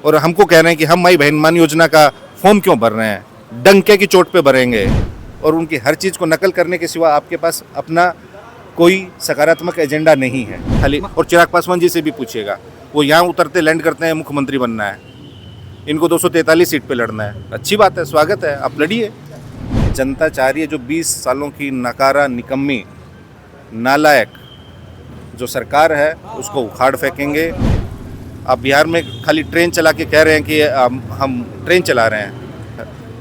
और हमको कह रहे हैं कि हम माई बहन मान योजना का फॉर्म क्यों भर रहे हैं, डंके की चोट पे भरेंगे। और उनकी हर चीज़ को नकल करने के सिवा आपके पास अपना कोई सकारात्मक एजेंडा नहीं है खाली। और चिराग पासवान जी से भी पूछिएगा, वो यहाँ उतरते लैंड करते हैं मुख्यमंत्री बनना है, इनको 243 सीट पे लड़ना है। अच्छी बात है, स्वागत है, आप लड़िए। जनता चाह रही है जो 20 सालों की नकारा निकम्मी नालायक जो सरकार है उसको उखाड़ फेंकेंगे। आप बिहार में खाली ट्रेन चला के कह रहे हैं कि हम ट्रेन चला रहे हैं,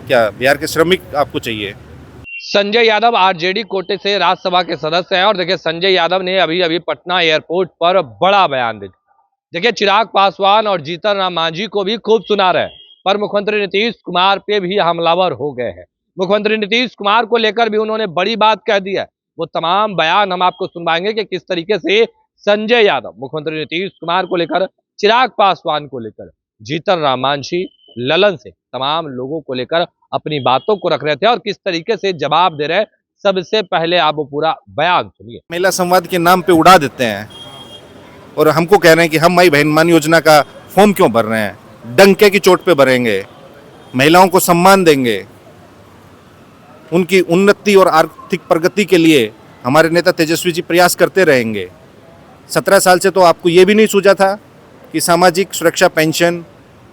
क्या बिहार के श्रमिक आपको चाहिए? संजय यादव आरजेडी कोटे से राज्यसभा के सदस्य हैं और देखिए संजय यादव ने अभी पटना एयरपोर्ट पर बड़ा बयान दिया। देखिए चिराग पासवान और जीतन राम मांझी को भी खूब सुना रहे, पर मुख्यमंत्री नीतीश कुमार पे भी हमलावर हो गए हैं। मुख्यमंत्री नीतीश कुमार को लेकर भी उन्होंने बड़ी बात कह दी है। वो तमाम बयान हम आपको सुनवाएंगे कि किस तरीके से संजय यादव मुख्यमंत्री नीतीश कुमार को लेकर, चिराग पासवान को लेकर, जीतन राम मांझी, ललन से तमाम लोगों को लेकर अपनी बातों को रख रहे थे और किस तरीके से जवाब दे रहे। सबसे पहले आप वो पूरा बयान सुनिए। महिला संवाद के नाम पे उड़ा देते हैं और हमको कह रहे हैं कि हम माई बहन मान योजना का फॉर्म क्यों भर रहे हैं, डंके की चोट पे भरेंगे, महिलाओं को सम्मान देंगे, उनकी उन्नति और आर्थिक प्रगति के लिए हमारे नेता तेजस्वी जी प्रयास करते रहेंगे। 17 साल से तो आपको ये भी नहीं सूझा था कि सामाजिक सुरक्षा पेंशन,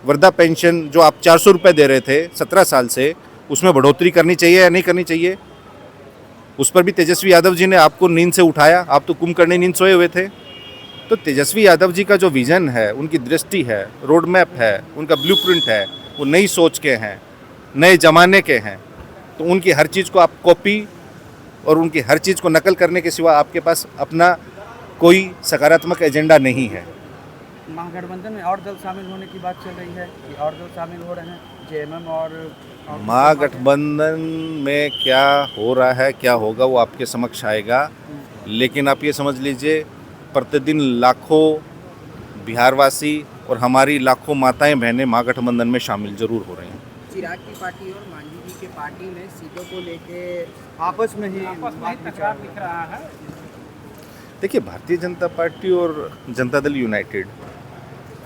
वृद्धा पेंशन जो आप 400 रुपये दे रहे थे 17 साल से, उसमें बढ़ोतरी करनी चाहिए या नहीं करनी चाहिए? उस पर भी तेजस्वी यादव जी ने आपको नींद से उठाया, आप तो कुंभकर्णी नींद सोए हुए थे। तो तेजस्वी यादव जी का जो विजन है, उनकी दृष्टि है, रोड मैप है, उनका ब्लूप्रिंट है, वो नई सोच के हैं, नए जमाने के हैं। तो उनकी हर चीज़ को आप कॉपी और उनकी हर चीज़ को नकल करने के सिवा आपके पास अपना कोई सकारात्मक एजेंडा नहीं है। महागठबंधन में और दल शामिल होने की बात चल रही है कि और दल शामिल हो रहे हैं, जेएमएम और महागठबंधन में क्या हो रहा है, क्या होगा, वो आपके समक्ष आएगा। लेकिन आप ये समझ लीजिए, प्रतिदिन लाखों बिहारवासी और हमारी लाखों माताएं बहनें महागठबंधन में शामिल जरूर हो रही हैं। चिराग की पार्टी और मांझी जी की पार्टी में सीटों को लेके आपस में ही तकरार दिख रहा है। देखिए, भारतीय जनता पार्टी और जनता दल यूनाइटेड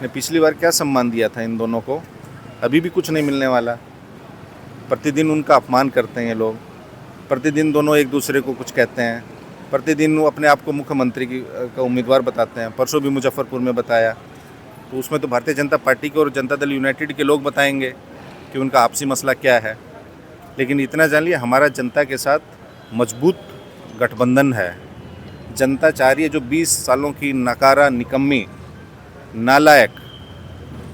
ने पिछली बार क्या सम्मान दिया था इन दोनों को, अभी भी कुछ नहीं मिलने वाला। प्रतिदिन उनका अपमान करते हैं ये लोग, प्रतिदिन दोनों एक दूसरे को कुछ कहते हैं, प्रतिदिन वो अपने आप को मुख्यमंत्री का उम्मीदवार बताते हैं। परसों भी मुजफ्फरपुर में बताया, तो उसमें तो भारतीय जनता पार्टी के और जनता दल यूनाइटेड के लोग बताएंगे कि उनका आपसी मसला क्या है। लेकिन इतना जान लिया, हमारा जनता के साथ मजबूत गठबंधन है। जनता चाह रही है जो 20 सालों की नकारा निकम्मी नालायक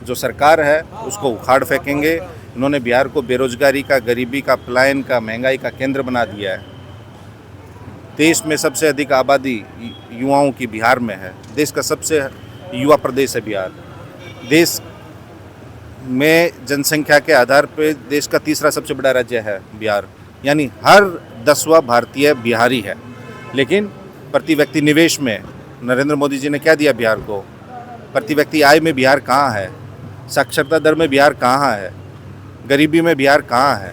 जो सरकार है उसको उखाड़ फेंकेंगे। इन्होंने बिहार को बेरोजगारी का, गरीबी का, पलायन का, महंगाई का केंद्र बना दिया है। देश में सबसे अधिक आबादी युवाओं की बिहार में है, देश का सबसे युवा प्रदेश है बिहार। देश में जनसंख्या के आधार पर देश का तीसरा सबसे बड़ा राज्य है बिहार, यानी हर 10वां भारतीय बिहारी है। लेकिन प्रति व्यक्ति निवेश में नरेंद्र मोदी जी ने क्या दिया बिहार को? प्रति व्यक्ति आय में बिहार कहाँ है? साक्षरता दर में बिहार कहाँ है? गरीबी में बिहार कहाँ है?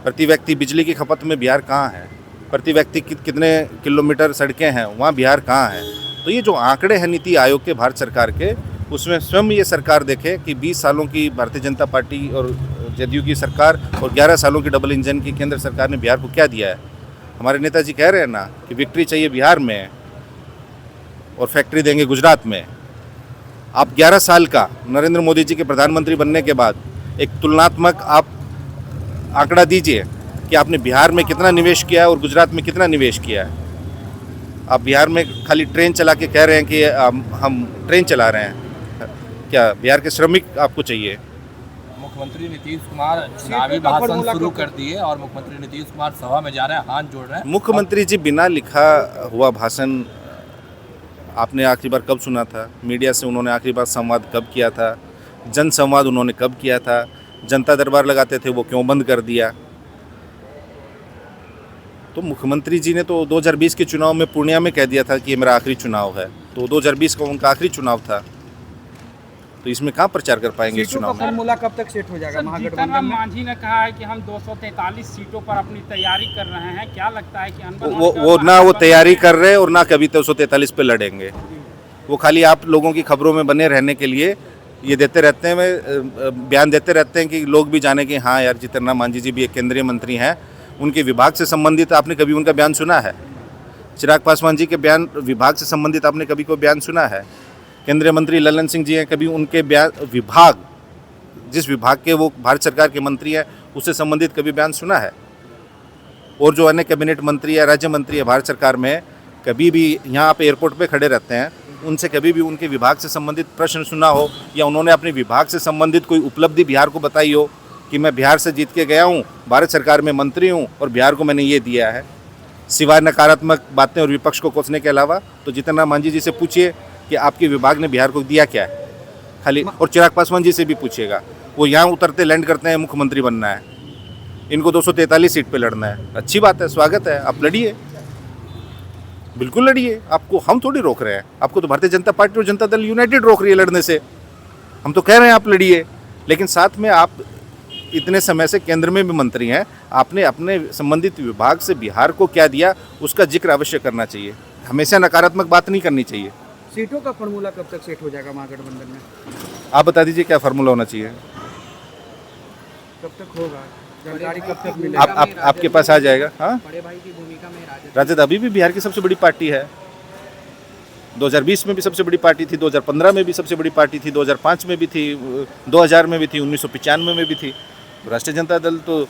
प्रति व्यक्ति बिजली की खपत में बिहार कहाँ है? प्रति व्यक्ति कितने किलोमीटर सड़कें हैं, वहाँ बिहार कहाँ है? तो ये जो आंकड़े हैं नीति आयोग के, भारत सरकार के, उसमें स्वयं ये सरकार देखे कि 20 सालों की भारतीय जनता पार्टी और जदयू की सरकार और 11 सालों की डबल इंजन की केंद्र सरकार ने बिहार को क्या दिया है। हमारे नेताजी कह रहे हैं ना कि विक्ट्री चाहिए बिहार में और फैक्ट्री देंगे गुजरात में। आप 11 साल का नरेंद्र मोदी जी के प्रधानमंत्री बनने के बाद एक तुलनात्मक आप आंकड़ा दीजिए कि आपने बिहार में कितना निवेश किया है और गुजरात में कितना निवेश किया है। आप बिहार में खाली ट्रेन चला के कह रहे हैं कि हम ट्रेन चला रहे हैं, क्या बिहार के श्रमिक आपको चाहिए? मुख्यमंत्री नीतीश कुमार चुनावी भाषण शुरू कर दिए और मुख्यमंत्री नीतीश कुमार सभा में जा रहे हैं, हाथ जोड़ रहे हैं। मुख्यमंत्री जी बिना लिखा हुआ भाषण आपने आखिरी बार कब सुना था? मीडिया से उन्होंने आखिरी बार संवाद कब किया था? जन संवाद उन्होंने कब किया था? जनता दरबार लगाते थे, वो क्यों बंद कर दिया? तो मुख्यमंत्री जी ने तो 2020 के चुनाव में पूर्णिया में कह दिया था कि ये मेरा आखिरी चुनाव है, तो 2020 का उनका आखिरी चुनाव था। तो इसमें कहाँ प्रचार कर पाएंगे इस चुनाव में? फॉर्मूला कब तक सेट हो जाएगा महागठबंधन में? मांझी ने कहा है कि हम 243 सीटों पर अपनी तैयारी कर रहे हैं, क्या लगता है कि वो ना वो तैयारी कर रहे और ना कभी 243 पे लड़ेंगे। वो खाली आप लोगों की खबरों में बने रहने के लिए ये देते रहते हैं, बयान देते रहते हैं कि लोग भी जाने कि हाँ यार जीतन राम मांझी जी भी एक केंद्रीय मंत्री हैं, उनके विभाग से संबंधित आपने कभी उनका बयान सुना है? चिराग पासवान जी के बयान विभाग से संबंधित आपने कभी कोई बयान सुना है? केंद्रीय मंत्री ललन सिंह जी हैं, कभी उनके बयान विभाग, जिस विभाग के वो भारत सरकार के मंत्री हैं, उससे संबंधित कभी बयान सुना है? और जो अन्य कैबिनेट मंत्री या राज्य मंत्री है भारत सरकार में, कभी भी यहाँ आप एयरपोर्ट पे खड़े रहते हैं, उनसे कभी भी उनके विभाग से संबंधित प्रश्न सुना हो, या उन्होंने अपने विभाग से संबंधित कोई उपलब्धि बिहार को बताई हो कि मैं बिहार से जीत के गया हूँ, भारत सरकार में मंत्री हूँ और बिहार को मैंने ये दिया है? सिवाय नकारात्मक बातें और विपक्ष को कोसने के अलावा तो जीतन राम मांझी जी से पूछिए कि आपके विभाग ने बिहार को दिया क्या है खाली। और चिराग पासवान जी से भी पूछिएगा, वो यहाँ उतरते लैंड करते हैं मुख्यमंत्री बनना है, इनको 243 सीट पे लड़ना है। अच्छी बात है, स्वागत है, आप लड़िए, बिल्कुल लड़िए, आपको हम थोड़ी रोक रहे हैं। आपको तो भारतीय जनता पार्टी और जनता दल यूनाइटेड रोक रही है लड़ने से। हम तो कह रहे हैं आप लड़िए, लेकिन साथ में आप इतने समय से केंद्र में भी मंत्री हैं, आपने अपने संबंधित विभाग से बिहार को क्या दिया उसका जिक्र अवश्य करना चाहिए। हमेशा नकारात्मक बात नहीं करनी चाहिए। सीटों का फॉर्मूला कब तक सेट हो जाएगा महागठबंधन में? आप बता दीजिए क्या फार्मूला होना चाहिए, कब तक होगा? जानकारी कब तक मिलेगा? आपके पास आ जाएगा। हाँ, बड़े भाई की भूमिका में राजद अभी भी बिहार की सबसे बड़ी पार्टी है। 2020 में भी सबसे बड़ी पार्टी थी, 2015 में भी सबसे बड़ी पार्टी थी, 2005 में भी थी, 2000 में भी थी, 1995 में भी थी। राष्ट्रीय जनता दल तो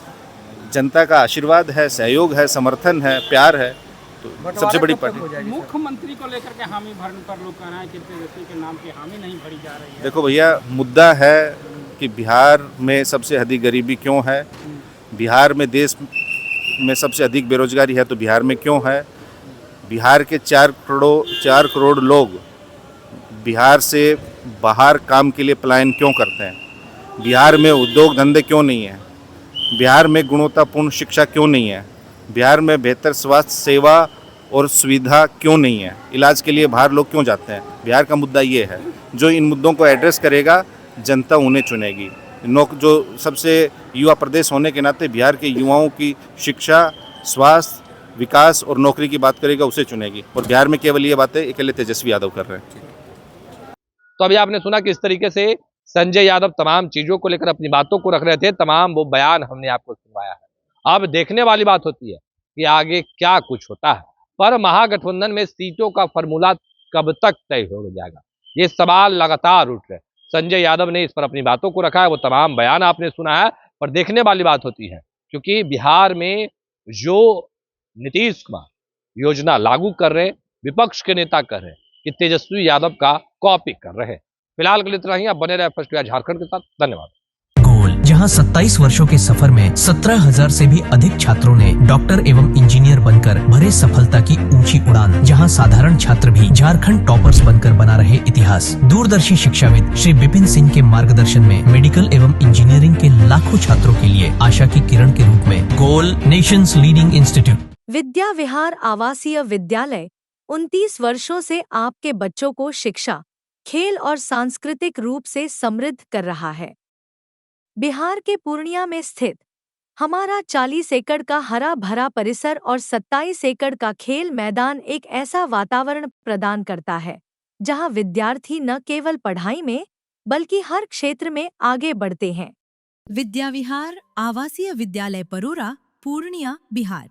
जनता का आशीर्वाद है, सहयोग है, समर्थन है, प्यार है, तो सबसे बड़ी पार्टी। मुख्यमंत्री को लेकर के हामी भरने पर लोग कह रहे हैं कि तेजस्वी के नाम की हामी नहीं भरी जा रही है। देखो भैया, मुद्दा है कि बिहार में सबसे अधिक गरीबी क्यों है, बिहार में देश में सबसे अधिक बेरोजगारी है तो बिहार में क्यों है, बिहार के 4 करोड़ लोग बिहार से बाहर काम के लिए पलायन क्यों करते हैं, बिहार में उद्योग धंधे क्यों नहीं है, बिहार में गुणवत्तापूर्ण शिक्षा क्यों नहीं है, बिहार में बेहतर स्वास्थ्य सेवा और सुविधा क्यों नहीं है, इलाज के लिए बाहर लोग क्यों जाते हैं। बिहार का मुद्दा ये है। जो इन मुद्दों को एड्रेस करेगा, जनता उन्हें चुनेगी। जो सबसे युवा प्रदेश होने के नाते बिहार के युवाओं की शिक्षा, स्वास्थ्य, विकास और नौकरी की बात करेगा, उसे चुनेगी। और बिहार में केवल ये बातें अकेले तेजस्वी यादव कर रहे हैं। तो अभी आपने सुना किस तरीके से संजय यादव तमाम चीजों को लेकर अपनी बातों को रख रहे थे, तमाम वो बयान हमने आपको सुनवाया है। अब देखने वाली बात होती है कि आगे क्या कुछ होता है, पर महागठबंधन में सीटों का फॉर्मूला कब तक तय हो जाएगा, ये सवाल लगातार उठ रहे हैं। संजय यादव ने इस पर अपनी बातों को रखा है, वो तमाम बयान आपने सुना है, पर देखने वाली बात होती है क्योंकि बिहार में जो नीतीश कुमार योजना लागू कर रहे, विपक्ष के नेता कर रहे कि तेजस्वी यादव का कॉपी कर रहे। फिलहाल के लिए इतना ही। आप बने रहे फर्स्ट झारखंड के साथ। धन्यवाद। गोल, जहां 27 वर्षों के सफर में 17,000 से भी अधिक छात्रों ने डॉक्टर एवं इंजीनियर बनकर भरे सफलता की ऊंची उड़ान, जहां साधारण छात्र भी झारखंड टॉपर्स बनकर बना रहे इतिहास। दूरदर्शी शिक्षाविद श्री विपिन सिंह के मार्गदर्शन में मेडिकल एवं इंजीनियरिंग के लाखों छात्रों के लिए आशा की किरण के रूप में गोल, Nations leading institute. Vidya Vihar आवासीय विद्यालय 29 वर्षों से आपके बच्चों को शिक्षा, खेल और सांस्कृतिक रूप से समृद्ध कर रहा है। बिहार के पूर्णिया में स्थित हमारा 40 एकड़ का हरा भरा परिसर और 27 एकड़ का खेल मैदान एक ऐसा वातावरण प्रदान करता है जहां विद्यार्थी न केवल पढ़ाई में बल्कि हर क्षेत्र में आगे बढ़ते हैं। विद्या विहार आवासीय विद्यालय परोरा, पूर्णिया, बिहार।